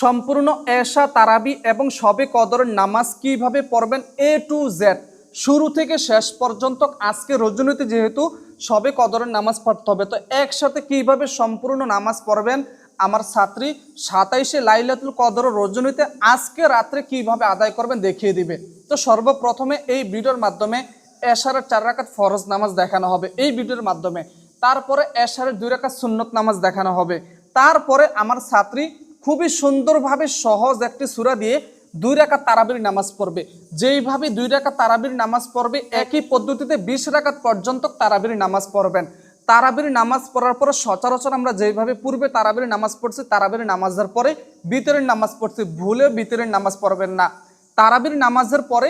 সম্পূর্ণ এশা তারাবি এবং শবে কদরের নামাজ কিভাবে পড়বেন এ টু জেড শুরু থেকে শেষ পর্যন্ত। আজকে রজনীতে যেহেতু শবে কদরের নামাজ পড়তে হবে, তো একসাথে কিভাবে সম্পূর্ণ নামাজ পড়বেন আমার ছাত্রী 27শে লাইলাতুল কদর রজনীতে আজকে রাত্রে কিভাবে আদায় করবেন দেখিয়ে দিবে। তো সর্বপ্রথমে এই ভিডিওর মাধ্যমে এশারের 4 রাকাত ফরজ নামাজ দেখানো হবে এই ভিডিওর মাধ্যমে, তারপরে এশারের 2 রাকাত সুন্নত নামাজ দেখানো হবে, তারপরে আমার ছাত্রী খুবই সুন্দরভাবে সহজ একটি সূরা দিয়ে 2 রাকাত তারাবির নামাজ পড়বে। যেইভাবে 2 রাকাত তারাবির নামাজ পড়বে একই পদ্ধতিতে 20 রাকাত পর্যন্ত তারাবির নামাজ পড়বেন। তারাবির নামাজ পড়ার পরে সচরাচর আমরা যেভাবে পূর্বে তারাবির নামাজ পড়ছি, তারাবির নামাজের পরে বিতরের নামাজ পড়ছি, ভুলে বিতরের নামাজ পড়বেন না। তারাবির নামাজের পরে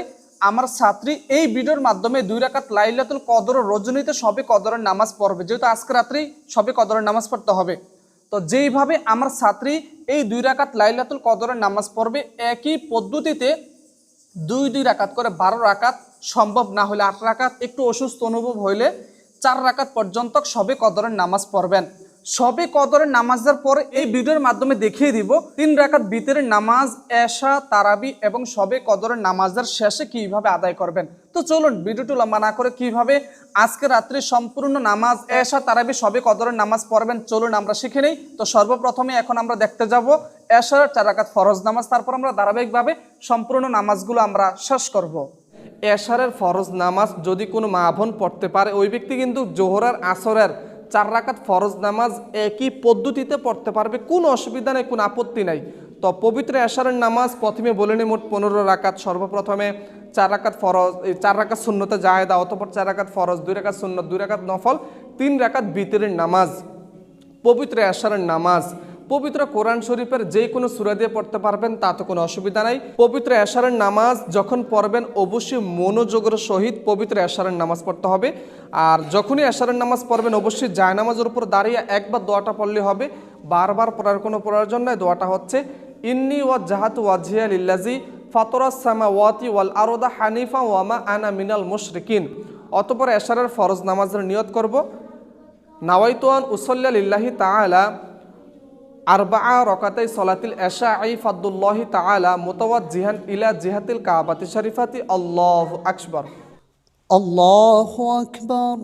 আমার ছাত্রী এই ভিডিওর মাধ্যমে 2 রাকাত লাইলাতুল কদর রজনীতে শবে কদরের নামাজ পড়বে, যেহেতু আজকে রাত্রেই শবে কদরের নামাজ পড়তে হবে। তো যেইভাবে আমার ছাত্রী এই 2 রাকাত লাইলাতুল কদরের নামাজ পড়বে একই পদ্ধতিতে 2 রাকাত করে 12 রাকাত, সম্ভব না হলে 8 রাকাত, একটু অসুস্থ অনুভব হইলে 4 রাকাত পর্যন্ত শবে কদরের নামাজ পড়বেন। শবে কদরের নামাজের পরে এই ভিডিওর মাধ্যমে দেখিয়ে দিব 3 রাকাত বিতরের নামাজ, এশা তারাবি এবং শবে কদরের নামাজের শেষে কিভাবে আদায় করবেন। তো চলুন ভিডিওটি লম্বা না করে কিভাবে আজকে রাত্রে সম্পূর্ণ নামাজ, এশা তারাবি শবে কদরের নামাজ পড়বেন চলুন আমরা শিখে নেই। তো সর্বপ্রথমে এখন আমরা দেখতে যাব এশার 4 রাকাত ফরজ নামাজ, তারপর আমরা ধারাবাহিকভাবে সম্পূর্ণ নামাজগুলো আমরা শেষ করব। এশারের ফরজ নামাজ যদি কোনো মা বোন পড়তে পারে ওই ব্যক্তি কিন্তু জোহর আসরের 4 রাকাত ফরজ নামাজ একই পদ্ধতিতে পড়তে পারবে, কোনো অসুবিধা নেই, কোনো আপত্তি নাই। তো পবিত্র এশারের নামাজ প্রথমে বলে নিই মোট 15 রাকাত। সর্বপ্রথমে 4 রাকাত ফরজ, এই 4 রাকাত সুন্নতে জায়েদা, অতঃপর 4 রাকাত ফরজ, 2 রাকাত সুন্নত, 2 রাকাত নফল, 3 রাকাত বিতরের নামাজ। পবিত্র এশারের নামাজ পবিত্র কোরআন শরীফের যে কোনো সূরা দিয়ে পড়তে পারবেন, তাতে কোনো অসুবিধা নাই। পবিত্র এশারের নামাজ যখন পড়বেন অবশ্যই মনোযোগের সহিত পবিত্র এশারের নামাজ পড়তে হবে। আর যখনই এশারের নামাজ পড়বেন অবশ্যই জায়নামাজের উপর দাঁড়িয়ে একবার দোয়াটা পড়লে হবে, বারবার পড়ার কোনো প্রয়োজন নয়। দোয়াটা হচ্ছে ইন্নী ওয়াজ্জাহাতু ওয়াজহিয়া লিল্লাযী ফাতারাস সামাওয়াতি ওয়াল আরদা হানিফা ওয়া মা আনা মিনাল মুশরিকিন। অতঃপর এশারের ফরজ নামাজের নিয়ত করব, নাওয়াইতু আন উসাল্লি লিল্লাহি তাআলা আরবাআ রাকাতাই সলাতিল ইশাঈ ফাদুল্লাহি তাআলা মুতাওয়াজ্জিহান ইলা জিহাতিল কাবাতি শরীফাতি। আল্লাহু আকবার। আল্লাহু আকবার।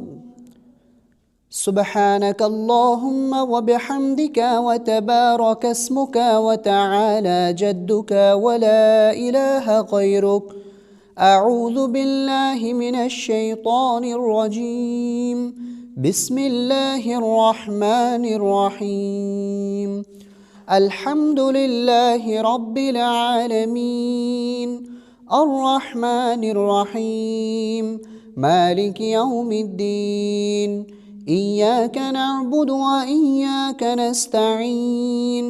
سبحانك اللهم وبحمدك وتبارك اسمك وتعالى جدك ولا إله غيرك. أعوذ بالله من الشيطان الرجيم. بسم الله الرحمن الرحيم. الحمد لله رب العالمين الرحمن الرحيم مالك يوم الدين. إياك نعبد وإياك نستعين.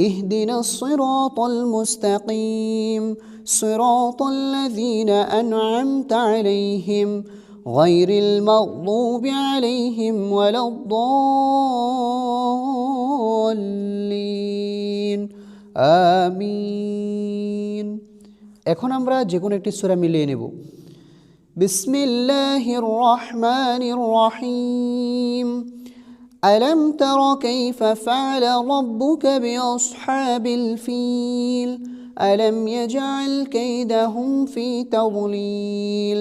اهدنا الصراط المستقيم صراط الذين أنعمت عليهم غير المغضوب عليهم ولا الضالين آمين. এখন আমরা যে কোনো একটি সূরা মিলিয়ে নেব। বিসমিল্লাহির রহমানির রহিম। ألم تر كيف فعل ربك بأصحاب الفيل ألم يجعل كيدهم في تضليل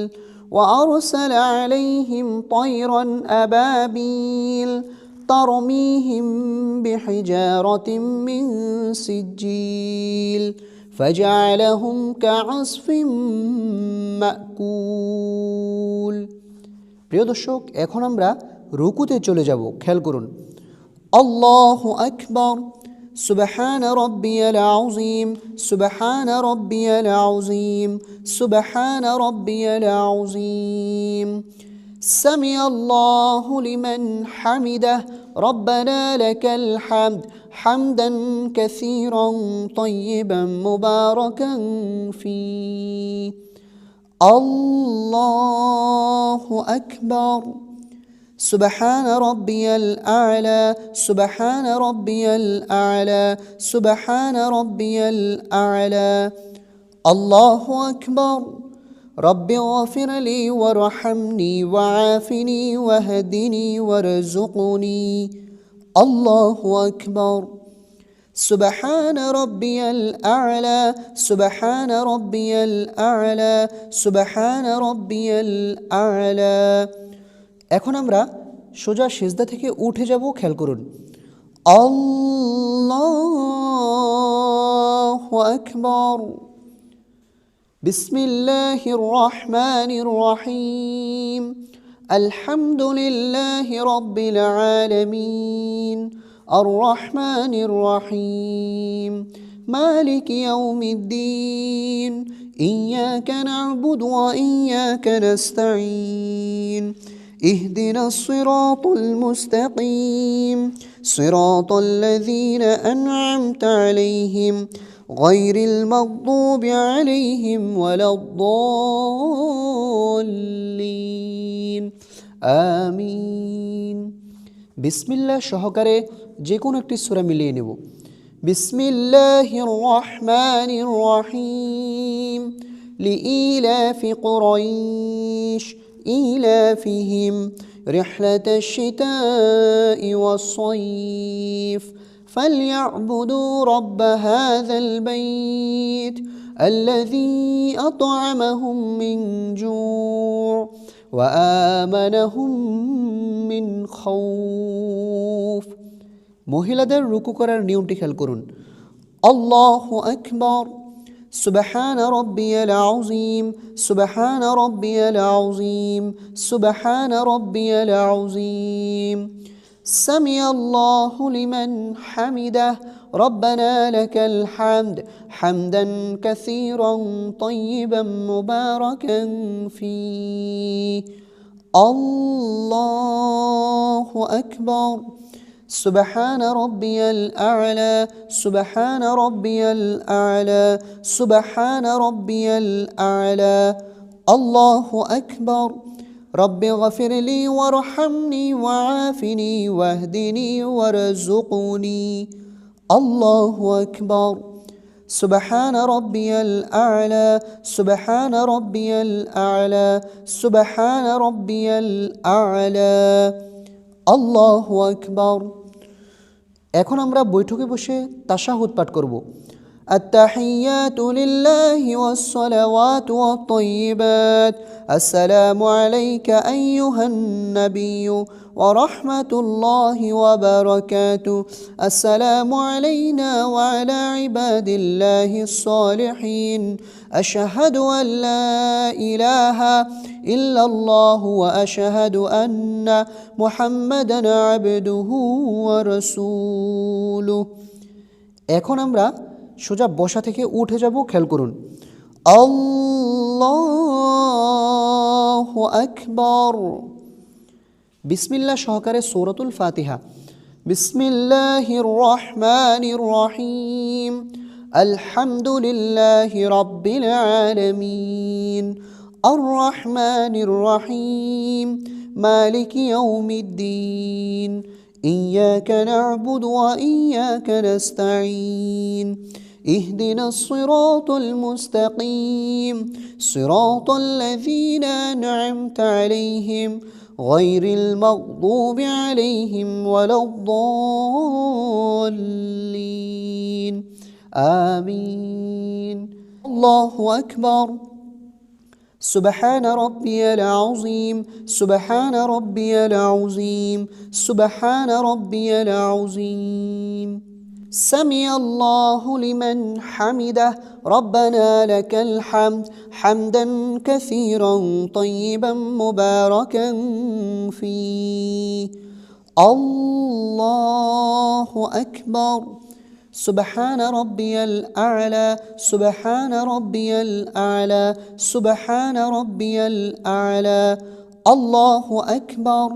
وأرسل عليهم طيرا أبابيل ترميهم بحجارة من سجيل فجعلهم كعصف مأكول. প্রিয় দর্শক, এখন আমরা রুকুতে চলে যাব, খেয়াল করুন। আল্লাহু আকবার। سبحان ربي العظيم سبحان ربي العظيم سبحان ربي العظيم. سمع الله لمن حمده ربنا لك الحمد حمدا كثيرا طيبا مباركا فيه. الله أكبر. سبحان ربي الأعلى سبحان ربي الأعلى سبحان ربي الأعلى. الله أكبر. رب اغفر لي وارحمني وعافني واهدني وارزقني. الله أكبر. سبحان ربي الأعلى سبحان ربي الأعلى سبحان ربي الأعلى এখন আমরা সোজা সিজদা থেকে উঠে যাব খেয়াল করুন আল্লাহু আকবার بسم الله الرحمن الرحيم الحمد لله رب العالمين الرحمن الرحيم مالك يوم الدين إياك نعبد وإياك نستعين اهدنا الصراط المستقيم صراط الذين أنعمت عليهم غير المغضوب عليهم ولا الضالين آمين বিসমিল্লাহ সহকারে যে কোনো একটি সূরা মিলিয়ে নেব বিসমিল্লাহির রহমানির রহিম লিইলাফি কুরাইশ ইলাফিহিম রিহলাতাশ শিতাই ওয়াস-সাইফ فليعبدوا رب هذا البيت الذي أطعمهم من جوع وآمنهم من خوف মহিলাদের রুকু করার নিয়মটি খেয়াল করুন আল্লাহু আকবার سبحان ربي العظيم سبحان ربي العظيم سبحان ربي العظيم سمع الله لمن حمده ربنا لك الحمد حمدا كثيرا طيبا مباركا فيه الله أكبر سبحان ربي الأعلى سبحان ربي الأعلى سبحان ربي الأعلى الله أكبر رب اغفر لي وارحمني وعافني واهدني وارزقني الله أكبر سبحان ربي الأعلى سبحان ربي الأعلى سبحان ربي الأعلى الله أكبر এখন আমরা বৈঠকে বসে তাশাহুদ পাঠ করব التحيات لله والصلوات والطيبات السلام عليك أيها النبي ورحمة الله وبركاته السلام علينا وعلى عباد الله الصالحين أشهد أن لا إله إلا الله وأشهد أن محمدا عبده ورسوله এখন আমরা সোজা বসা থেকে উঠে যাব খেয়াল করুন আল্লাহু আকবার বিসমিল্লাহ সহকারে সূরাতুল ফাতিহা বিসমিল্লাহির রহমানির রহিম আলহামদুলিল্লাহি রাব্বিল আলামিন আর রহমানির রহিম মালিকি ইয়াউমিদ্দিন إياك نعبد وإياك نستعين اهدنا الصراط المستقيم صراط الذين أنعمت عليهم غير المغضوب عليهم ولا الضالين آمين الله أكبر سبحان ربي العظيم سبحان ربي العظيم سبحان ربي العظيم سمع الله لمن حمده ربنا لك الحمد حمدا كثيرا طيبا مباركا فيه الله أكبر سبحان ربي الأعلى سبحان ربي الأعلى سبحان ربي الأعلى الله أكبر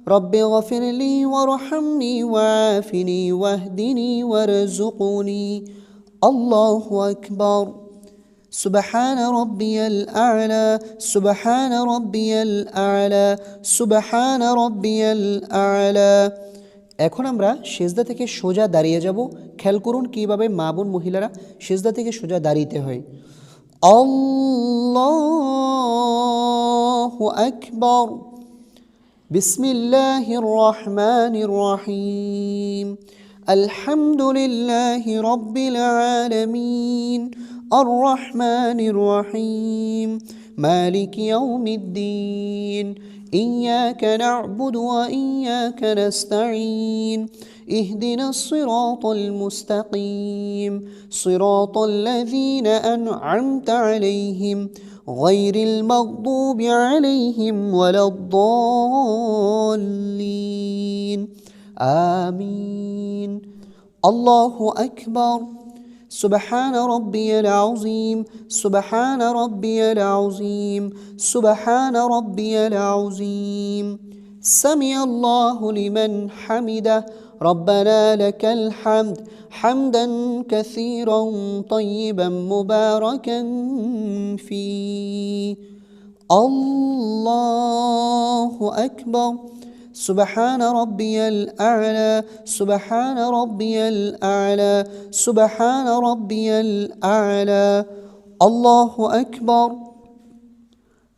رب اغفر لي وارحمني وعافني واهدني وارزقني الله أكبر سبحان ربي الأعلى سبحان ربي الأعلى سبحان ربي الأعلى এখন আমরা সিজদা থেকে সোজা দাঁড়িয়ে যাব খেয়াল করুন কিভাবে মা বোন মহিলারা সিজদা থেকে সোজা দাঁড়াতে হয় আল্লাহু আকবার বিসমিল্লাহির রহমানির রহিম الحمد لله رب العالمين الرحمن الرحيم مالك يوم الدين إياك نعبد وإياك نستعين اهدنا الصراط المستقيم صراط الذين أنعمت عليهم غير المغضوب عليهم ولا الضالين آمين الله أكبر سبحان ربي العظيم سبحان ربي العظيم سبحان ربي العظيم سمع الله لمن حمده ربنا لك الحمد حمدا كثيرا طيبا مباركا فيه الله أكبر سبحان ربي الأعلى سبحان ربي الأعلى سبحان ربي الأعلى الله أكبر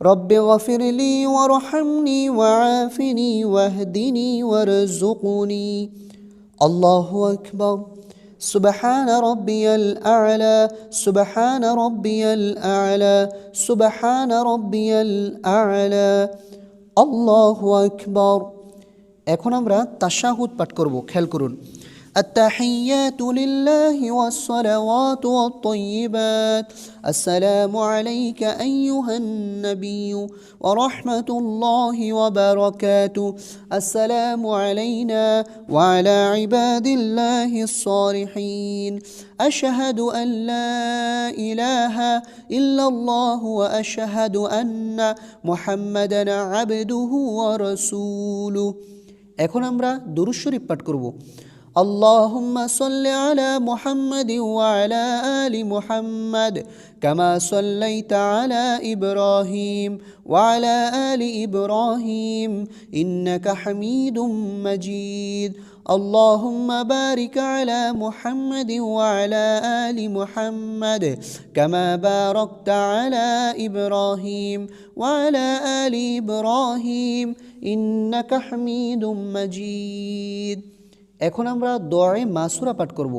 رب اغفر لي وارحمني وعافني واهدني وارزقني الله أكبر سبحان ربي الأعلى سبحان ربي الأعلى سبحان ربي الأعلى الله أكبر এখন আমরা তাশাহুদ পাঠ করব খেয়াল করুন التحيات لله والصلوات والطيبات السلام عليك أيها النبي ورحمة الله وبركاته السلام علينا وعلى عباد الله الصالحين أشهد أن لا إله إلا الله وأشهد أن محمدا عبده ورسوله এখন আমরা দুরূদ শরীফ পাঠ করব اللهم صل على محمد وعلى آل محمد كما صليت على إبراهيم وعلى آل إبراهيم إنك حميد مجيد اللهم بارك على محمد وعلى آل محمد كما باركت على إبراهيم وعلى آل إبراهيم إنك حميد مجيد এখন আমরা দোয়ায়ে মাসুরা পাঠ করব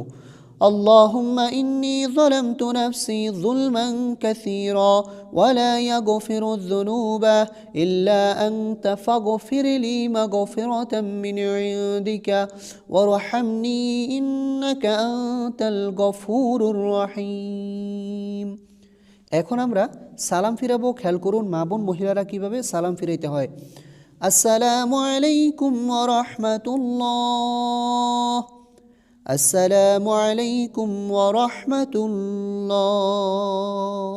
اللهم إني ظلمت نفسي ظلما كثيرا ولا يغفر الذنوب إلا أنت فاغفر لي مغفرة من عندك وارحمني إنك أنت الغفور الرحيم এখন আমরা সালাম ফিরাবো খেয়াল করুন মা বোন মহিলারা কিভাবে সালাম ফিরাইতে হয় السلام عليكم ورحمة الله السلام عليكم ورحمة الله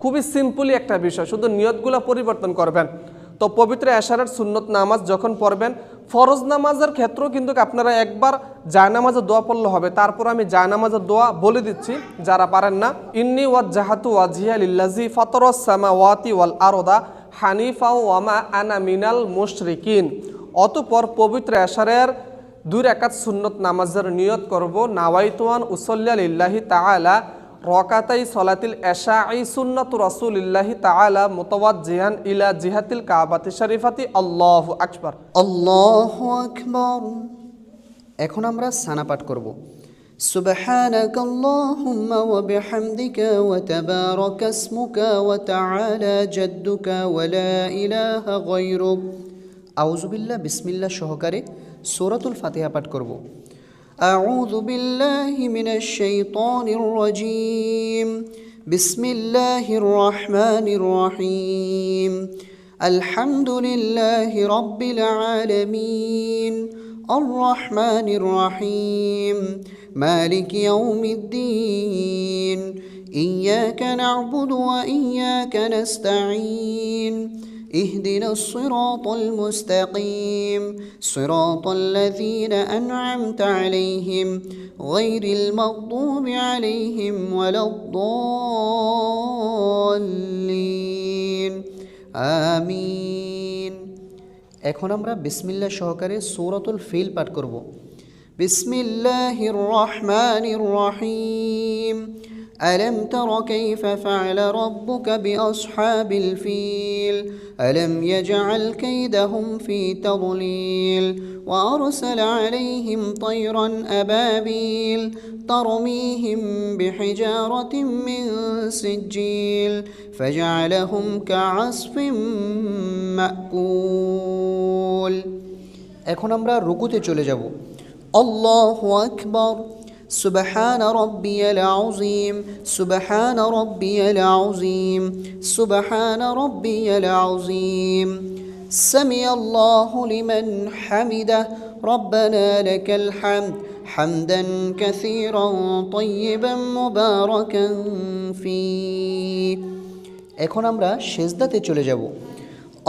খুবই সিম্পলি একটা বিষয় শুধু নিয়তগুলো পরিবর্তন করবেন তো পবিত্র এশারের সুন্নত নামাজ যখন পড়বেন ফরজ নামাজের ক্ষেত্রেও কিন্তু আপনারা একবার জায়নামাজের দোয়া পড়লে হবে তারপর আমি জায়নামাজের দোয়া বলে দিচ্ছি যারা পারেন না ইন্নী ওয়াজ্জাহাতু ওয়াজহিয়া লিল্লাযী ফাতারাস সামাওয়াতি ওয়াল আরদা হানিফা ওয়ামা আনা মিনাল মুশরিকিন অতঃপর পবিত্র এশারের 2 রাকাত সুন্নত নামাজের নিয়ত করব নাওয়াইতুয়ান উসাল্লি লিল্লাহি তাআলা রাকাতাই সলাতিল এশাঈ সুন্নাতু রাসূলিল্লাহি তাআলা মুতাওয়াজ্জিহান ইলা জিহাতিল কাবাতি শরীফাতি আল্লাহু আকবার আল্লাহু আকবার এখন আমরা সানা পাঠ করব سبحانك اللهم وبحمدك وتبارك اسمك وتعالى جدك ولا إله غيرك أعوذ بالله بسم الله সহকারে সূরাতুল ফাতিহা পাঠ করব أعوذ بالله من الشيطان الرجيم بسم الله الرحمن الرحيم الحمد لله رب العالمين الرحمن الرحيم مالك يوم الدين إياك نعبد وإياك نستعين اهدنا الصراط المستقيم صراط الذين أنعمت عليهم غير المغضوب عليهم ولا الضالين آمين এখন আমরা বিসমিল্লাহ সহকারে সূরাতুল ফিল পাঠ করব বিসমিল্লাহির রহমানির রহিম ألم تر كيف فعل ربك بأصحاب الفيل ألم يجعل كيدهم في تضليل وأرسل عليهم طيرا أبابيل ترميهم بحجارة من سجيل فجعلهم كعصف مأكول এখন আমরা রুকুতে চলে যাব আল্লাহু আকবার سبحان ربي العظيم سبحان ربي العظيم سبحان ربي العظيم سمع الله لمن حمده ربنا لك الحمد حمدا كثيرا طيبا مباركا فيه এখন আমরা সিজদাতে চলে যাব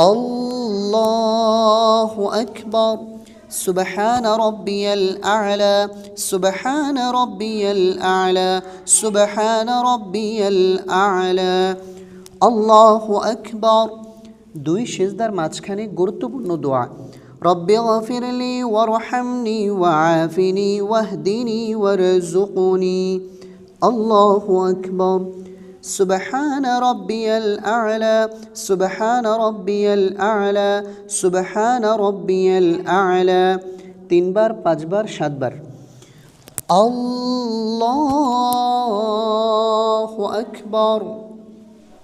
আল্লাহু আকবার سبحان ربي الأعلى سبحان ربي الأعلى سبحان ربي الأعلى الله أكبر দুই সিজদার মাঝখানে গুরুত্বপূর্ণ দোয়া রব্বি গফিরলি ওয়ারহামনি ওয়াআফিনি ওয়াহদিনি ওয়ারযুকনি আল্লাহু আকবার سبحان ربي الأعلى سبحان ربي الأعلى سبحان ربي الأعلى 3 বার 5 বার 7 বার الله أكبر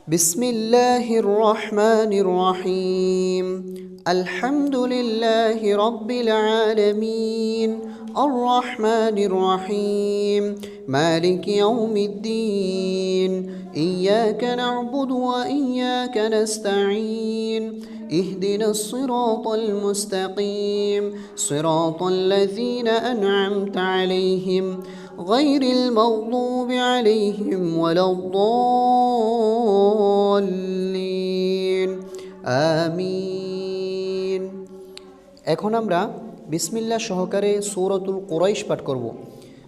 بسم الله الرحمن الرحيم الحمد لله رب العالمين الرحمن الرحيم مالك يوم الدين إياك نعبد وإياك نستعين اهدنا الصراط المستقيم صراط الذين أنعمت عليهم غير المغضوب عليهم ولا الضالين آمين এখন আমরা বিসমিল্লাহ সহকারে সূরাতুল কুরাইশ পাঠ করব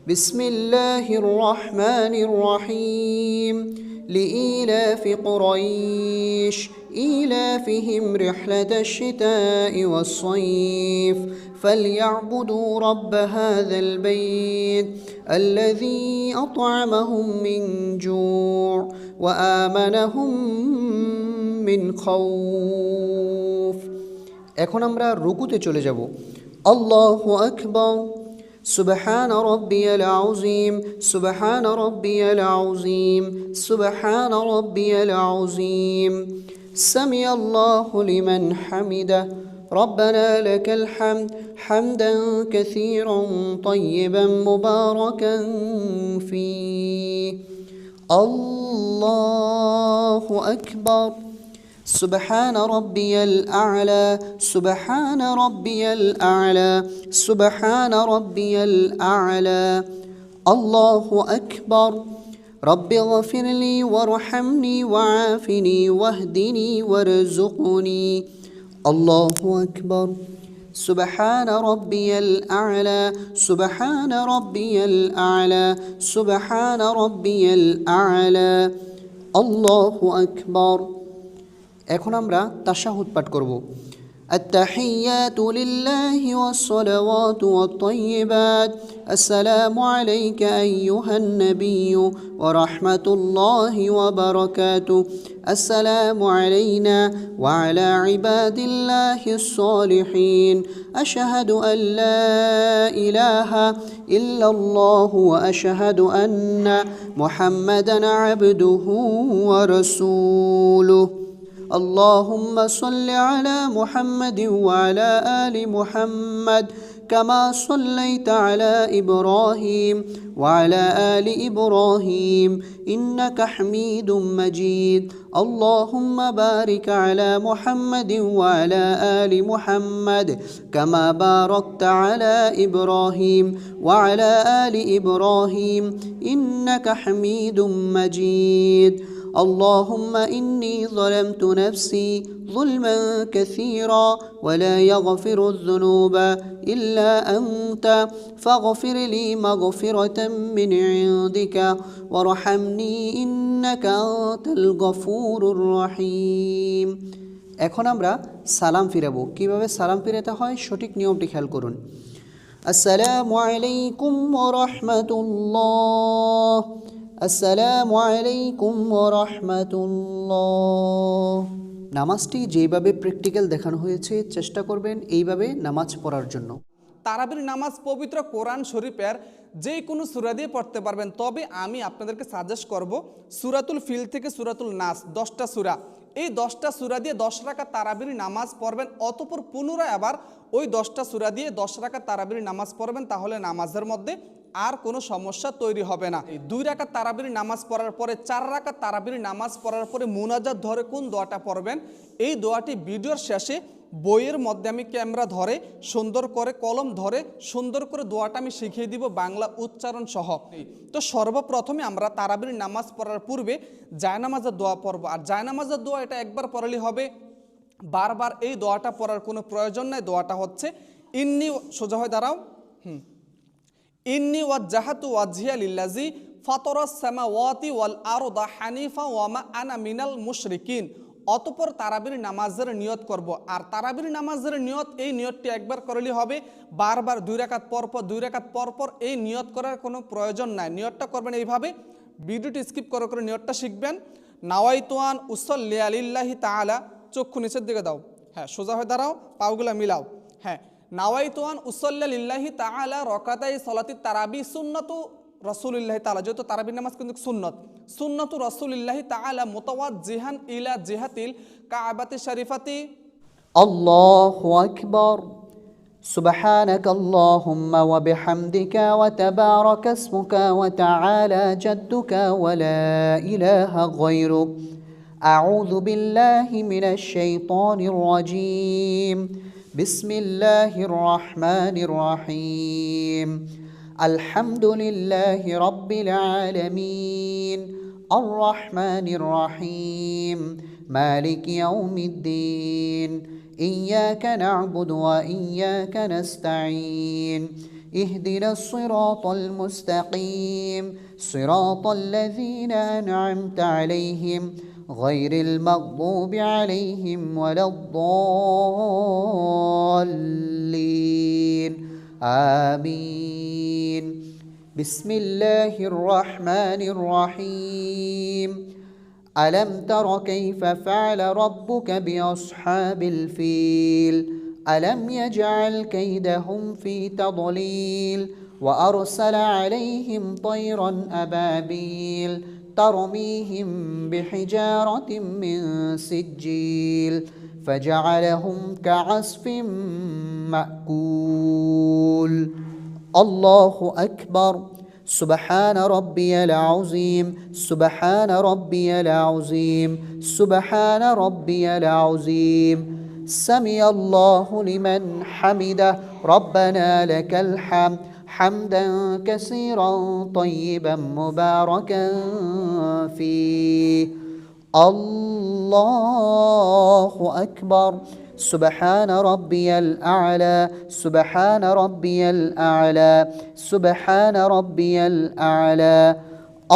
বিসমিল্লাহির রহমানির রহিম لإيلاف قريش إيلافهم رحلة الشتاء والصيف فليعبدوا رب هذا البيت الذي أطعمهم من جوع وآمنهم من خوف এখন আমরা রুকুতে চলে যাব আল্লাহু আকবার سبحان ربي العظيم سبحان ربي العظيم سبحان ربي العظيم سمع الله لمن حمده ربنا لك الحمد حمدا كثيرا طيبا مباركا فيه الله أكبر سبحان ربي الأعلى سبحان ربي الأعلى سبحان ربي الأعلى الله أكبر رب اغفر لي وارحمني وعافني واهدني وارزقني الله أكبر سبحان ربي الأعلى سبحان ربي الأعلى سبحان ربي الأعلى الله أكبر এখন আমরা তাশাহুদ পাঠ করব التحيات لله والصلوات والطيبات السلام عليك أيها النبي ورحمة الله وبركاته السلام علينا وعلى عباد الله الصالحين أشهد أن لا إله إلا الله وأشهد أن محمدا عبده ورسوله اللهم صل على محمد وعلى آل محمد كما صليت على إبراهيم وعلى آل إبراهيم إنك حميد مجيد اللهم بارك على محمد وعلى آل محمد كما باركت على إبراهيم وعلى آل إبراهيم إنك حميد مجيد اللهم إني ظلمت نفسي ظلما كثيرا ولا يغفر الذنوب إلا أنت فاغفر لي مغفرة من عندك وارحمني إنك أنت الغفور الرحيم এখন আমরা সালাম ফিরাবো কিভাবে সালাম ফিরাতে হয় সঠিক নিয়মটি খেয়াল করুন আসসালামু আলাইকুম ওয়া রাহমাতুল্লাহ আসসালামু আলাইকুম ওয়া রাহমাতুল্লাহ। নামাজটি যেভাবে প্র্যাকটিক্যাল দেখানো হয়েছে চেষ্টা করবেন এইভাবে নামাজ পড়ার জন্য। তারাবির নামাজ পবিত্র কোরআন শরীফের যে কোনো সূরা দিয়ে পড়তে পারবেন, তবে আমি আপনাদেরকে সাজেস্ট করব সূরাতুল ফিল থেকে সূরাতুল নাস 10টা সূরা, এই 10টা সূরা দিয়ে 10 রাকাত তারাবির নামাজ পড়বেন, অতঃপর পুনরায় আবার ওই 10টা সূরা দিয়ে 10 রাকাত তারাবির নামাজ পড়বেন, তাহলে নামাজের মধ্যে আর কোনো সমস্যা তৈরি হবে না। এই 2 রাকাত তারাবির নামাজ পড়ার পরে 4 রাকাত তারাবির নামাজ পড়ার পরে মুনাজাত ধরে কোন দোয়াটা পড়বেন, এই দোয়াটি ভিডিওর শেষে বইয়ের মধ্যে আমি ক্যামেরা ধরে সুন্দর করে কলম ধরে সুন্দর করে দোয়াটা আমি শিখিয়ে দিব বাংলা উচ্চারণ সহ। তো সর্বপ্রথমে আমরা তারাবির নামাজ পড়ার পূর্বে জায়নামাজের দোয়া পড়ব, আর জায়নামাজের দোয়া এটা একবার পড়ালে হবে, বারবার এই দোয়াটা পড়ার কোনো প্রয়োজন নাই। দোয়াটা হচ্ছে ইন্নি, সোজা হয়ে দাঁড়াও, ইন্নি ওয়াজ্জাহাতু ওয়াজহিয়া লিল্লাযী ফাতারাস সামাওয়াতি ওয়াল আরদা হানিফা ওয়া মা আনা মিনাল মুশরিকিন। অতঃপর তারাবির নামাজের নিয়ত করব, আর তারাবির নামাজের নিয়ত, এই নিয়তটি একবার করলেই হবে, বারবার 2 রাকাত পরপর 2 রাকাত পরপর এই নিয়ত করার কোনো প্রয়োজন নাই। নিয়তটা করবেন এইভাবে, ভিডিওটি স্কিপ করে করে নিয়তটা শিখবেন। নাওয়াইতু আন উসাল্লি লিল্লাহি তাআলা, চক্ষু নিচের দিকে দাও, হ্যাঁ সোজা হয়ে দাঁড়াও, পাগুলা মিলাও, হ্যাঁ নাওয়াইতু আন উসাল্লি লিল্লাহি তাআলা রাকাতাই সালাতি তারাবি সুন্নাতু রাসূলিল্লাহি তাআলা, যেহেতু তারাবির নামাজ কিন্তু সুন্নাতু রাসূলিল্লাহি তাআলা মুতাওয়াজ্জিহান ইলা জিহাতিল কাবাতি শরীফাতি। আল্লাহু আকবার। সুবহানাক আল্লাহুম্মা ওয়া বিহামদিকা ওয়া তাবারাকা ইসমুকা ওয়া তাআলা জাদ্দুকা ওয়া লা ইলাহা গায়রুক। আউযু বিল্লাহি মিনাশ শাইতানির রাজীম। বিসমিল্লাহির রাহমানির রাহিম। আলহামদুলিল্লাহি রাব্বিল আলামিন আর রাহমানির রাহিম মালিকি ইয়াউমিদ্দিন ইয়্যাকা না'বুদু ওয়া ইয়্যাকা নাস্তাঈন ইহদিনাস সিরাতাল মুস্তাকিম সিরাতাল লাযীনা আন'আমতা আলাইহিম গায়রিল মাগদুবি আলাইহিম ওয়ালাদ-দাল্লিন। آمين. بسم الله الرحمن الرحيم. ألم تر كيف فعل ربك بأصحاب الفيل ألم يجعل كيدهم في تضليل وأرسل عليهم طيرا أبابيل ترميهم بحجارة من سجيل فجعلهم كعصف مأكول. الله أكبر. سبحان ربي العظيم سبحان ربي العظيم سبحان ربي العظيم. سمع الله لمن حمده ربنا لك الحمد حمدا كثيرا طيبا مباركا فيه. الله أكبر. سبحان ربي الأعلى سبحان ربي الأعلى سبحان ربي الأعلى.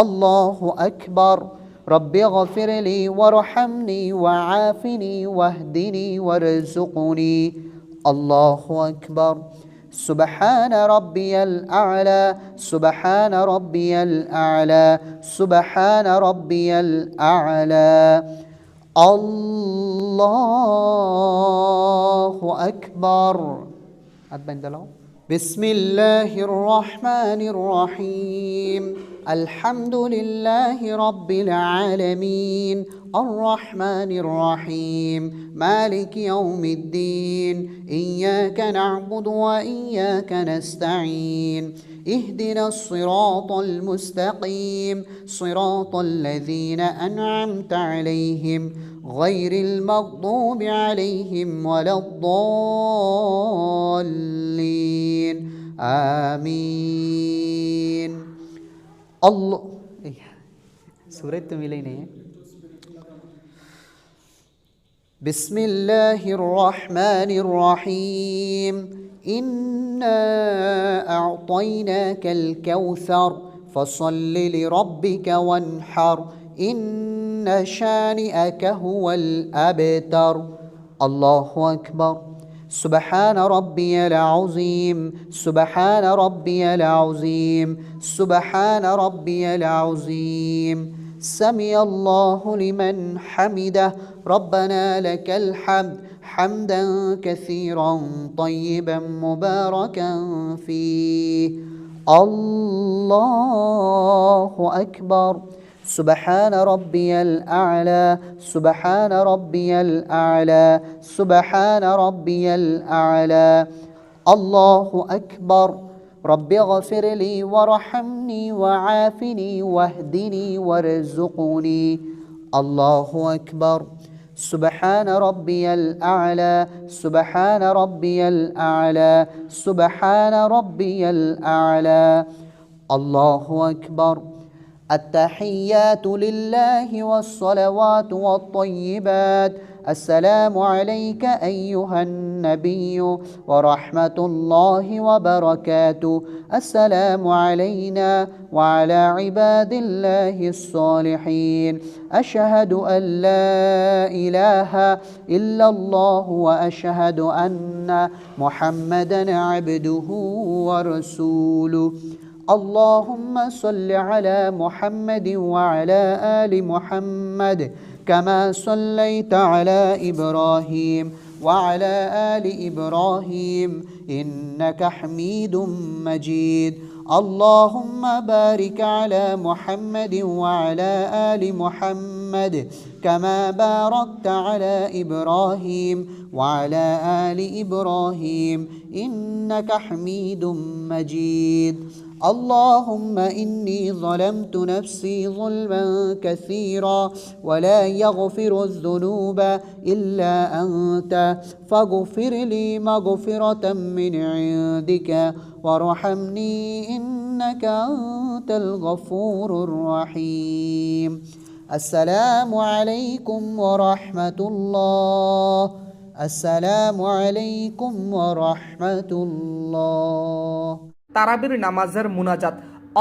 الله أكبر. رب اغفر لي وارحمني وعافني واهدني وارزقني. الله أكبر. سبحان ربي الأعلى سبحان ربي الأعلى سبحان ربي الأعلى. الله أكبر. بسم الله الرحمن الرحيم. الحمد لله رب العالمين الرحمن الرحيم مالك يوم الدين إياك نعبد وإياك نستعين اهدنا الصراط المستقيم صراط الذين أنعمت عليهم غير المغضوب عليهم ولا الضالين. آمين. الله سورة ملينة. بسم الله الرحمن الرحيم. إنا أعطيناك الكوثر فصل لربك وانحر إن شانئك هو الأبتر. الله أكبر. سبحان ربي العظيم سبحان ربي العظيم سبحان ربي العظيم سمع الله لمن حمده ربنا لك الحمد حمدا كثيرا طيبا مباركا فيه الله أكبر سبحان ربي الأعلى سبحان ربي الأعلى سبحان ربي الأعلى الله أكبر رب اغفر لي وارحمني وعافني واهدني وارزقني الله أكبر سبحان ربي الأعلى سبحان ربي الأعلى سبحان ربي الأعلى الله أكبر التحيات لله والصلوات والطيبات السلام عليك أيها النبي ورحمة الله وبركاته السلام علينا وعلى عباد الله الصالحين أشهد أن لا إله إلا الله وأشهد أن محمدا عبده ورسوله اللهم صل على محمد وعلى آل محمد كما صليت على إبراهيم وعلى آل إبراهيم إنك حميد مجيد اللهم بارك على محمد وعلى آل محمد كما باركت على إبراهيم وعلى آل إبراهيم إنك حميد مجيد اللهم إني ظلمت نفسي ظلما كثيرا ولا يغفر الذنوب إلا أنت فاغفر لي مغفرة من عندك وارحمني إنك أنت الغفور الرحيم السلام عليكم ورحمة الله السلام عليكم ورحمة الله তারাবির নামাজের মুনাজাত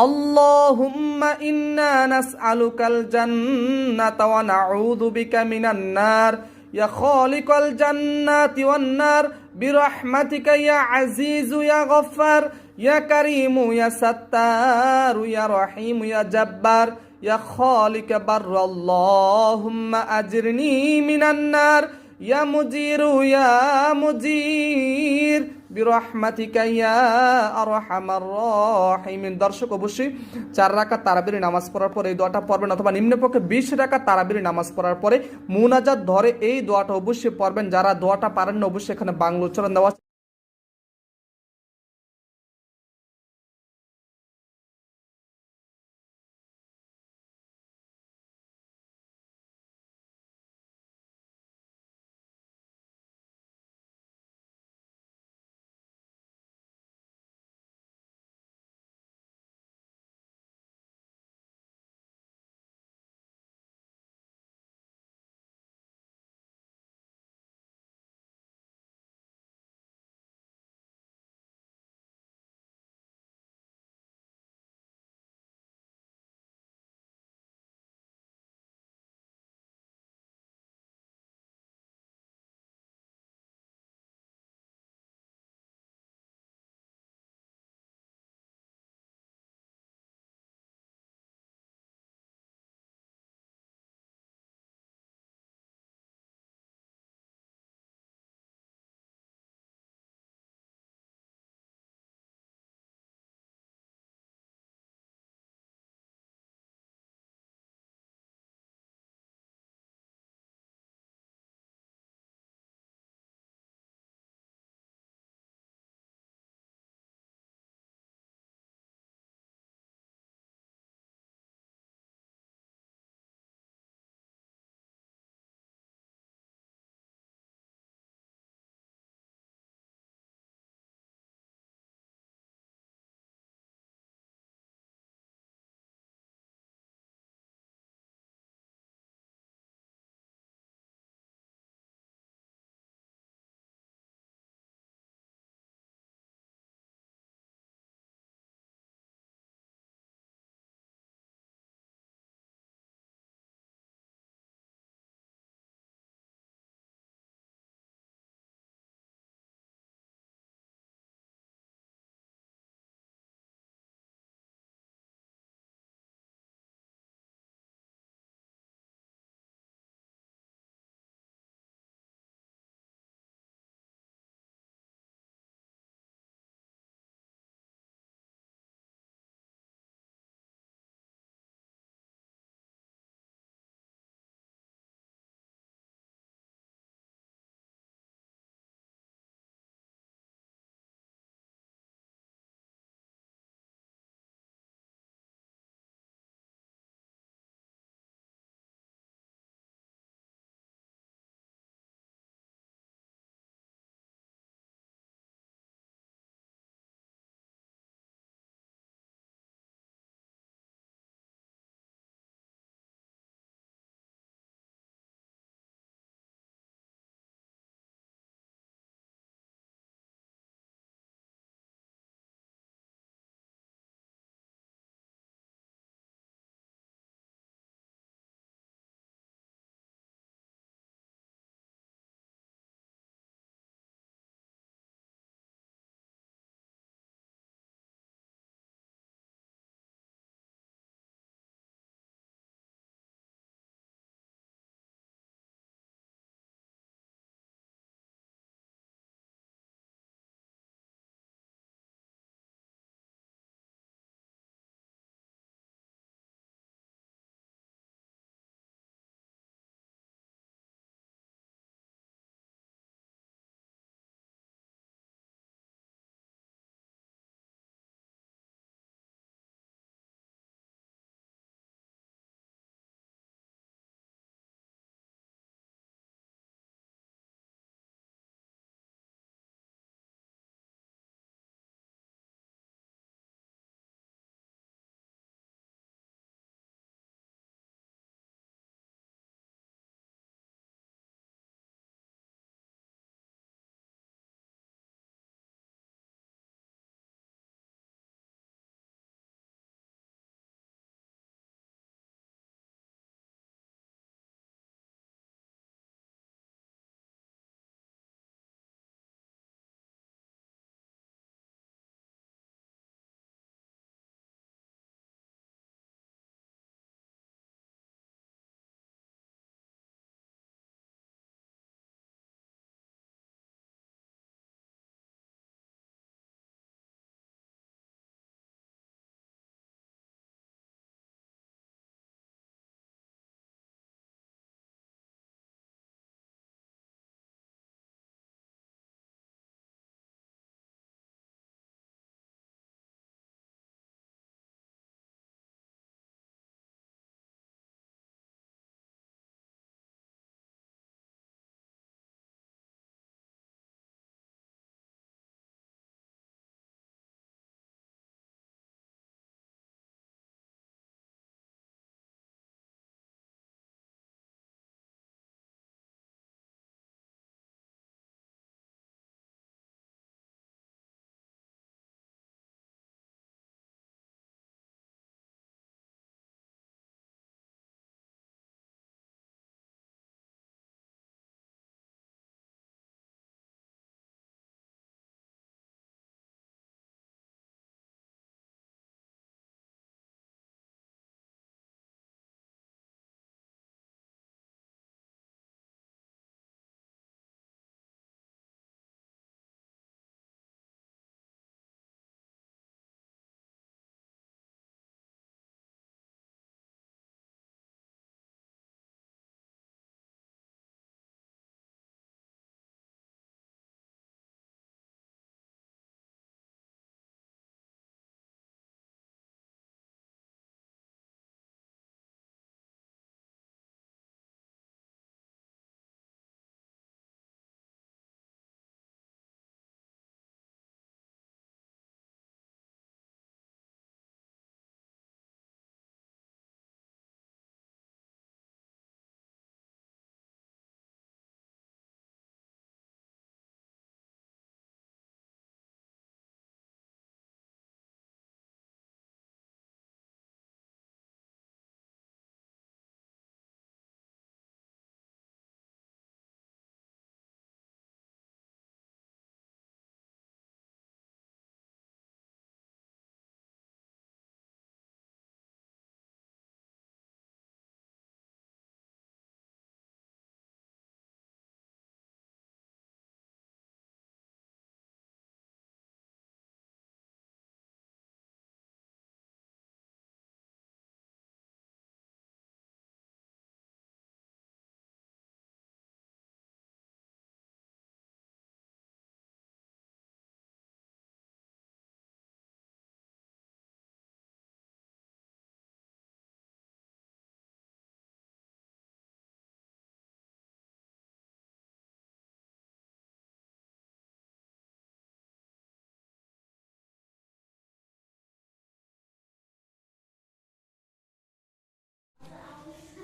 আল্লাহুম্মা ইন্না নাসআলুকাল জান্নাতা ওয়া নাউযু বিকা মিনান নার ইয়া খালিকাল জান্নাতি ওয়ান নার বিরহমাতিকা ইয়া আজিজু ইয়া গফফার ইয়া কারীমু ইয়া সাত্তারু ইয়া রহিমু ইয়া জাব্বার ইয়া খালিকা বারর আল্লাহুম্মা আজরনি মিনান নার ইয়া মুজিরু ইয়া মুজির বিরহমাতিকা ইয়া আরহামার রাহিমিন। দর্শক অবশ্যই 4 রাকাত তারাবির নামাজ পড়ার পরে এই দোয়াটা পড়বেন, অথবা নিম্নপক্ষে 20 রাকাত তারাবির নামাজ পড়ার পরে মুনাজাত ধরে এই দোয়াটা অবশ্যই পড়বেন। যারা দোয়াটা পারেন না অবশ্যই এখানে বাংলা উচ্চারণ দেওয়া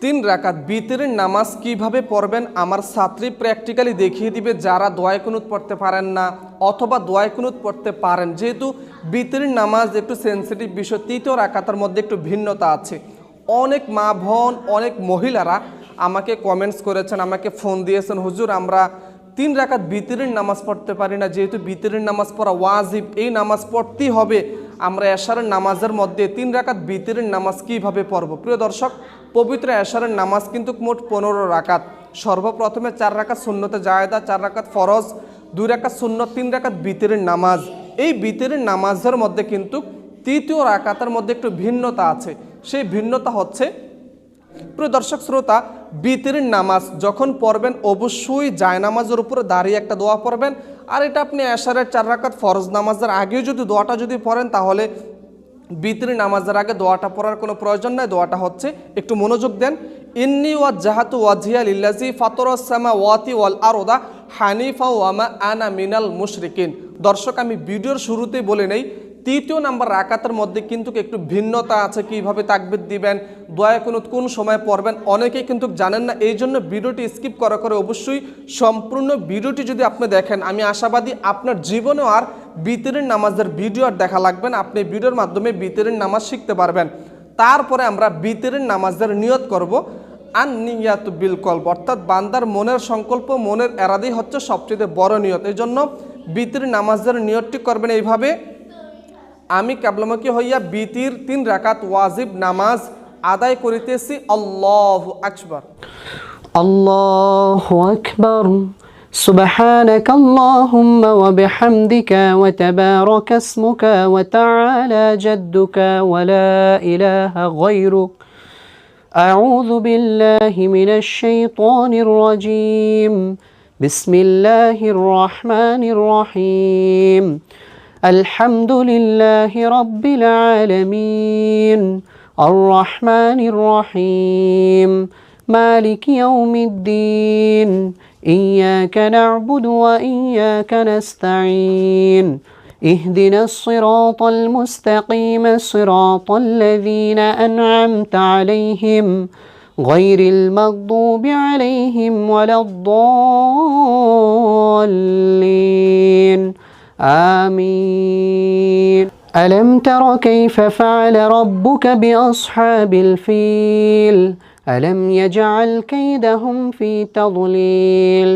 3 রাকাত বিতরের নামাজ কিভাবে পড়বেন আমার ছাত্রী প্র্যাকটিক্যালি দেখিয়ে দিবে, যারা দোয়া কুনুত পড়তে পারেন না অথবা দোয়া কুনুত পড়তে পারেন। যেহেতু বিতরের নামাজ একটু সেন্সিটিভ বিষয়, 3য় রাকাতের মধ্যে একটু ভিন্নতা আছে। অনেক মা বোন, অনেক মহিলারা আমাকে কমেন্টস করেছেন, আমাকে ফোন দিয়েছেন, হুজুর আমরা 3 রাকাত বিতরের নামাজ পড়তে পারি না, যেহেতু বিতরের নামাজ পড়া ওয়াজিব, এই নামাজ পড়তেই হবে, আমরা এশারের নামাজের মধ্যে 3 রাকাত বিতরের নামাজ কিভাবে পড়ব? প্রিয় দর্শক, পবিত্র এশারের নামাজ কিন্তু মোট 15 রাকাত। সর্বপ্রথমে 4 রাকাত সুন্নতে জায়েদা, 4 রাকাত ফরজ, 2 রাকাত সুন্নত, 3 রাকাত বিতরের নামাজ। এই বিতরের নামাজের মধ্যে কিন্তু 3য় রাকাতের মধ্যে একটু ভিন্নতা আছে। সেই ভিন্নতা হচ্ছে, প্রিয় দর্শক শ্রোতা, বিতরের নামাজ যখন পড়বেন অবশ্যই জায়নামাজের উপরে দাঁড়িয়ে একটা দোয়া পড়বেন। আর এটা আপনি এশারের 4 রাকাত ফরজ নামাজের আগেও যদি দোয়াটা যদি পড়েন, তাহলে বিতরের নামাজের আগে দোয়াটা পড়ার কোনো প্রয়োজন নাই। দোয়াটা হচ্ছে, একটু মনোযোগ দেন, ইন্নী ওয়াজ্জাহাতু ওয়াজহিয়া লিল্লাযী ফাতারাস সামাওয়াতি ওয়াল আরদা হানিফা ওয়া মা আনা মিনাল মুশরিকিন। দর্শক, আমি ভিডিওর শুরুতেই বলে নেই, 3য় নাম্বার রাকাতের মধ্যে কিন্তু একটু ভিন্নতা আছে। কিভাবে তাকবীর দিবেন, দোয়া কুনুত কোন সময় পড়বেন, অনেকেই কিন্তু জানেন না। এই জন্য ভিডিওটি স্কিপ করা করে অবশ্যই সম্পূর্ণ ভিডিওটি যদি আপনি দেখেন, আমি আশাবাদী আপনার জীবনেও আর বিতরের নামাজের ভিডিও আর দেখা লাগবে না। আপনি ভিডিওর মাধ্যমে বিতরের নামাজ শিখতে পারবেন। তারপরে আমরা বিতরের নামাজের নিয়ত করব। আন নিয়াতু বিল কলব, অর্থাৎ বান্দার মনের সংকল্প, মনের এরাদাই হচ্ছে সবচেয়ে বড় নিয়ত। এই জন্য বিতরের নামাজের নিয়তটি করবেন এইভাবে, আমি কেবলমুখী হইয়া বিতির 3 রাকাত ওয়াজিব নামাজ আদায় করিতেছি, আল্লাহু আকবার। আল্লাহু আকবার। سبحانك اللهم وبحمدك وتبارك اسمك وتعالى جدك ولا إله غيرك. أعوذ بالله من الشيطان الرجيم. بسم الله الرحمن الرحيم. الحمد لله رب العالمين الرحمن الرحيم مالك يوم الدين إياك نعبد وإياك نستعين اهدنا الصراط المستقيم صراط الذين أنعمت عليهم غير المغضوب عليهم ولا الضالين آمين. ألم تر كيف فعل ربك بأصحاب الفيل ألم يجعل كيدهم في تضليل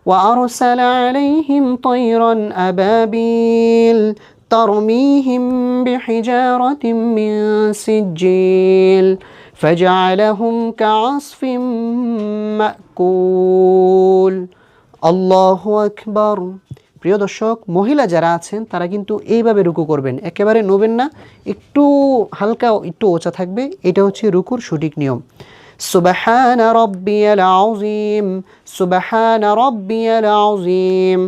وأرسل عليهم طيرا أبابيل ترميهم بحجارة من سجيل فجعلهم كعصف مأكول. الله أكبر. প্রিয় দর্শক, মহিলা যারা আছেন তারা কিন্তু এইভাবে রুকু করবেন, একেবারে নবেন না, একটু হালকা একটু ওচা থাকবে। এটা হচ্ছে রুকুর সঠিক নিয়ম। সুবহান রাব্বিয়াল আযীম, সুবহান রাব্বিয়াল আযীম,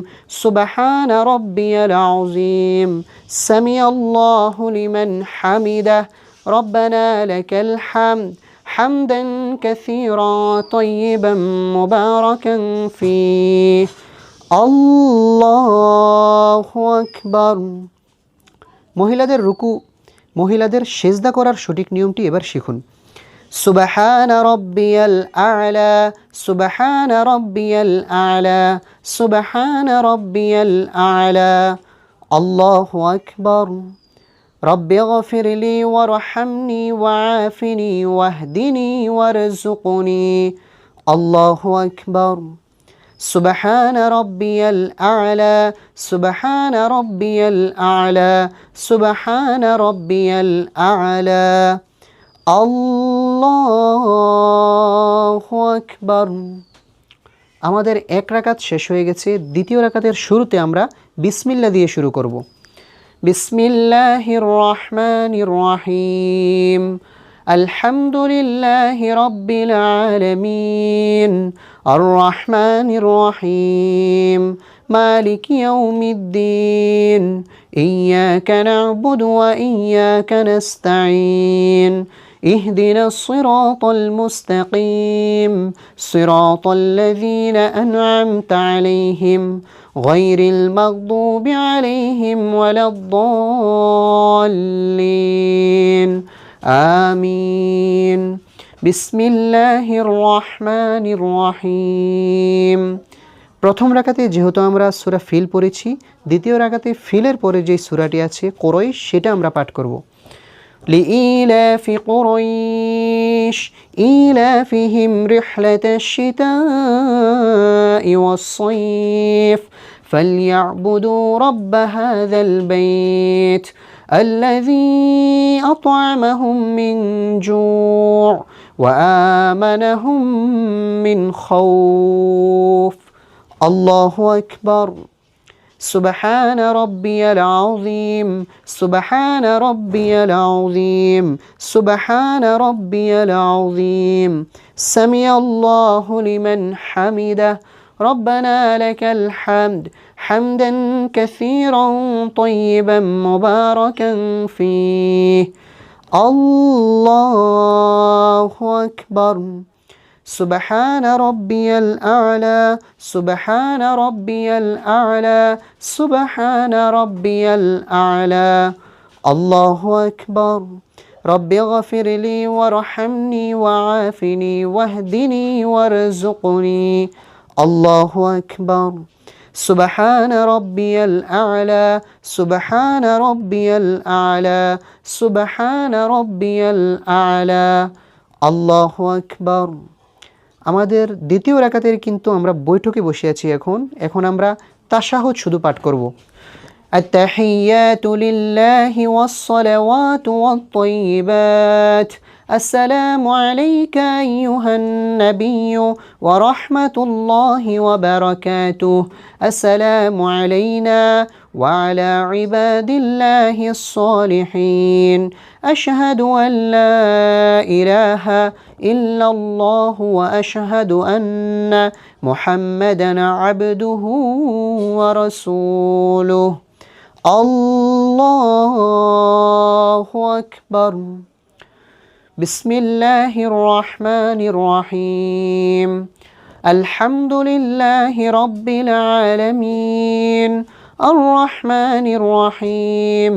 সুবহান রাব্বিয়াল আযীম, সামিআল্লাহু লিমান হামিদাহ, রব্বানা লাকাল হামদ হামদান কাসীরা তাইয়িবান মুবারাকান ফীহ। আল্লাহু আকবার। মহিলাদের রুকু, মহিলাদের সেজদা করার সঠিক নিয়মটি এবার শিখুন। সুবহান রাব্বিয়াল আ'লা, সুবহান রাব্বিয়াল আ'লা, সুবহান রাব্বিয়াল আ'লা। আল্লাহু আকবার। রব্বি গফিরলি ওয়ারহামনি ওয়াআফিনি ওয়াহদিনি ওয়ারযুকনি। আল্লাহু আকবার। سبحان ربي الأعلى، سبحان ربي الأعلى، سبحان ربي الأعلى. আল্লাহু আকবার। আমাদের 1 রাকাত শেষ হয়ে গেছে। 2য় রাকাতের শুরুতে আমরা বিসমিল্লাহ দিয়ে শুরু করব। বিসমিল্লাহির রহমানির রহিম। আলহামদুলিল্লাহি রাব্বিল আলামিন আর-রহমানির রহিম মালিকি ইয়াউমিদ্দিন ইয়্যাকা না'বুদু ওয়া ইয়্যাকা নাস্তাঈন اهدنا الصراط المستقيم صراط الذين أنعمت عليهم غير المغضوب عليهم ولا الضالين آمين. বিসমিল্লাহির রহমানির রহিম। প্রথম রাকাতে যেহেতু আমরা সূরা ফিল পড়েছি, দ্বিতীয় রাকাতে ফিলের পরে যে সূরাটি আছে কুরাইশ, সেটা আমরা পাঠ করব। লিইলাফি কুরাইশ ইলাফিহিম রিহলাতাশ শিতাই ওয়াস-সাইফ ফালইয়াবুদু রাব্ব হাযাল বাইত الذي أطعمهم من جوع وآمنهم من خوف الله أكبر سبحان ربي العظيم سبحان ربي العظيم سبحان ربي العظيم سمع الله لمن حمده ربنا لك الحمد حمدا كثيرا طيبا مباركا فيه الله أكبر سبحان ربي الأعلى سبحان ربي الأعلى سبحان ربي الأعلى الله أكبر رب اغفر لي وارحمني وعافني واهدني وارزقني الله أكبر سبحان ربي الأعلى سبحان ربي الأعلى سبحان ربي الأعلى الله أكبر। আমাদের দ্বিতীয় রাকাতের কিন্তু আমরা বৈঠকে বসে আছি। এখন আমরা তাশাহুদ শুধু পাঠ করব। التحيات لله والصلوات والطيبات السلام عليك أيها النبي ورحمة الله وبركاته السلام علينا وعلى عباد الله الصالحين أشهد أن لا إله إلا الله وأشهد أن محمدا عبده ورسوله الله أكبر بسم الله الرحمن الرحيم الحمد لله رب العالمين الرحمن الرحيم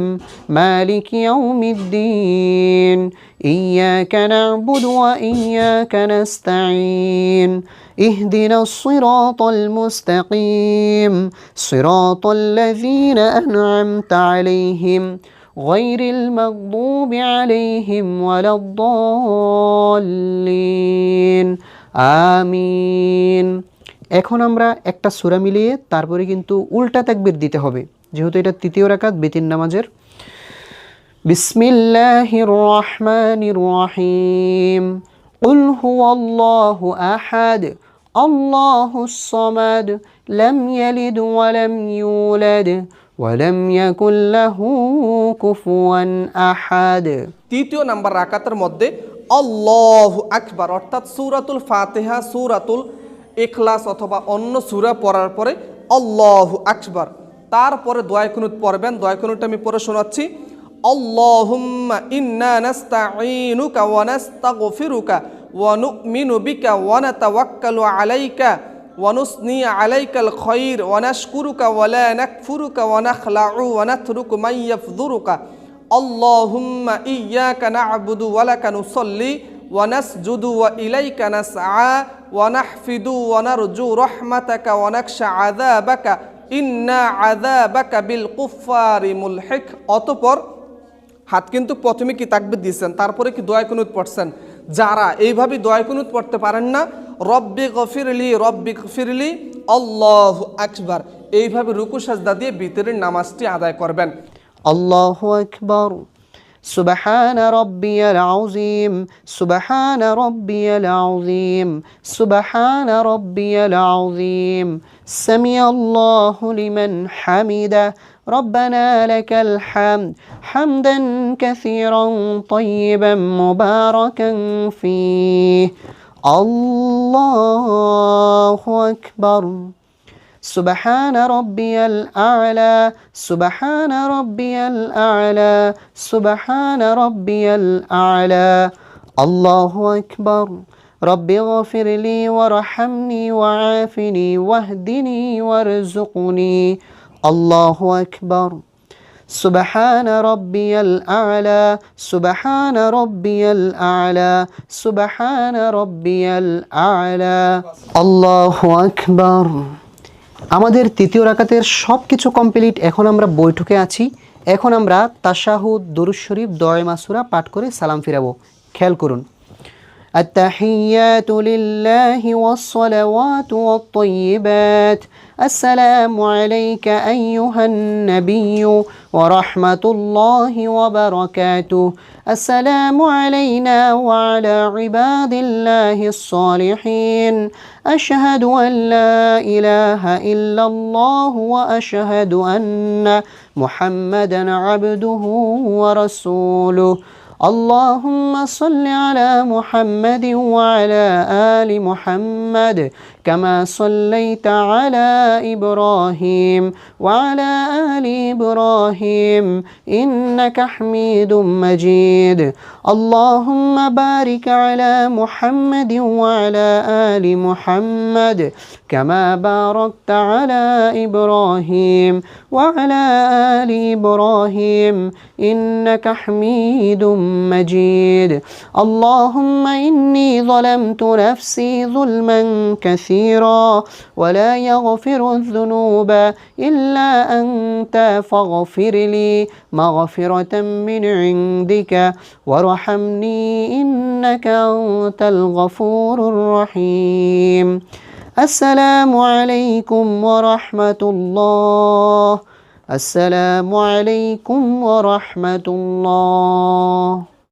مالك يوم الدين إياك نعبد وإياك نستعين اهدنا الصراط المستقيم صراط الذين أنعمت عليهم غير المغضوب عليهم ولا الضالين آمين। এখন আমরা একটা সূরা মিলিয়ে তারপরে কিন্তু উল্টা তাকবীর দিতে হবে, যেহেতু এটা তৃতীয় রাকাত বিতির নামাজের। বিসমিল্লাহির রহমানির রহিম قل هو الله أحد الله الصمد لم يلد ولم يولد ولم يكن له كفوا أحد। তৃতীয় নাম্বার রাকাতের মধ্যে আল্লাহু আকবার অর্থাৎ সূরাতুল ফাতিহা, সূরাতুল ইখলাস অথবা অন্য সূরা পড়ার পরে আল্লাহু আকবার, তারপরে দোয়া কুনুত পড়বেন। দোয়া কুনুতটা আমি পড়ে শোনাচ্ছি। আল্লাহুম্মা ইন্না নাস্তাঈনুকা ওয়া নাস্তাগফিরুকা ওয়া নু'মিনু বিকা ওয়া নাতাওয়াক্কালু আলাইকা ওয়া নুসনি আলাইকাল খায়র ওয়া নাশকুরুকা ওয়া লা নাকফুরুকা ওয়া নাখলাউ ওয়া নাতরুকু মান ইয়াফযুরুকা আল্লাহুম্মা ইয়্যাকা না'বুদু ওয়া লাকা নুসাল্লি ওয়া নাসজুদু ওয়া ইলাইকা নাসআ ওয়া নাহফিদু ওয়া নারজু রাহমাতাকা ওয়া নাখশা আযাবাকা ইন্না আযাবাকা বিল কুফফারি মুলহিক। অতঃপর হাত কিন্তু প্রথমে কি তাকবীর দিয়েছেন, তারপরে কি দোয়া কুনুত পড়ছেন। যারা এইভাবে দোয়া কুনুত পড়তে পারেন না, রব্বি গফিরলি আল্লাহু আকবার, এইভাবে রুকু সাজদা দিয়ে বিতরের নামাজটি আদায় করবেন। আল্লাহু আকবার سبحان ربي العظيم سبحان ربي العظيم سبحان ربي العظيم سمع الله لمن حمده ربنا لك الحمد حمدا كثيرا طيبا مباركا فيه الله أكبر سبحان ربي الأعلى سبحان ربي الأعلى سبحان ربي الأعلى الله أكبر رب اغفر لي وارحمني وعافني واهدني وارزقني الله أكبر সুবহান রাব্বিয়াল আ'লা, সুবহান রাব্বিয়াল আ'লা, সুবহান রাব্বিয়াল আ'লা। আল্লাহু আকবার। আমাদের তৃতীয় রাকাতের সব কিছু কমপ্লিট। এখন আমরা বৈঠকে আছি। এখন আমরা তাশাহুদ, দুরূদ শরীফ, দোয়া মাসুরা পাঠ করে সালাম ফিরাবো। খেয়াল করুন। التحيات لله والصلوات والطيبات السلام عليك أيها النبي ورحمة الله وبركاته السلام علينا وعلى عباد الله الصالحين أشهد أن لا إله إلا الله وأشهد أن محمدا عبده ورسوله اللهم صل على محمد وعلى آل محمد كما صليت على إبراهيم وعلى آل إبراهيم إنك حميد مجيد اللهم بارك على محمد وعلى آل محمد كما باركت على إبراهيم وعلى آل إبراهيم إنك حميد مجيد اللهم إني ظلمت نفسي ظلما كثيرا ولا يغفر الذنوب إلا أنت فاغفر لي مغفرة من عندك وارحمني إنك أنت الغفور الرحيم السلام عليكم ورحمة الله السلام عليكم ورحمة الله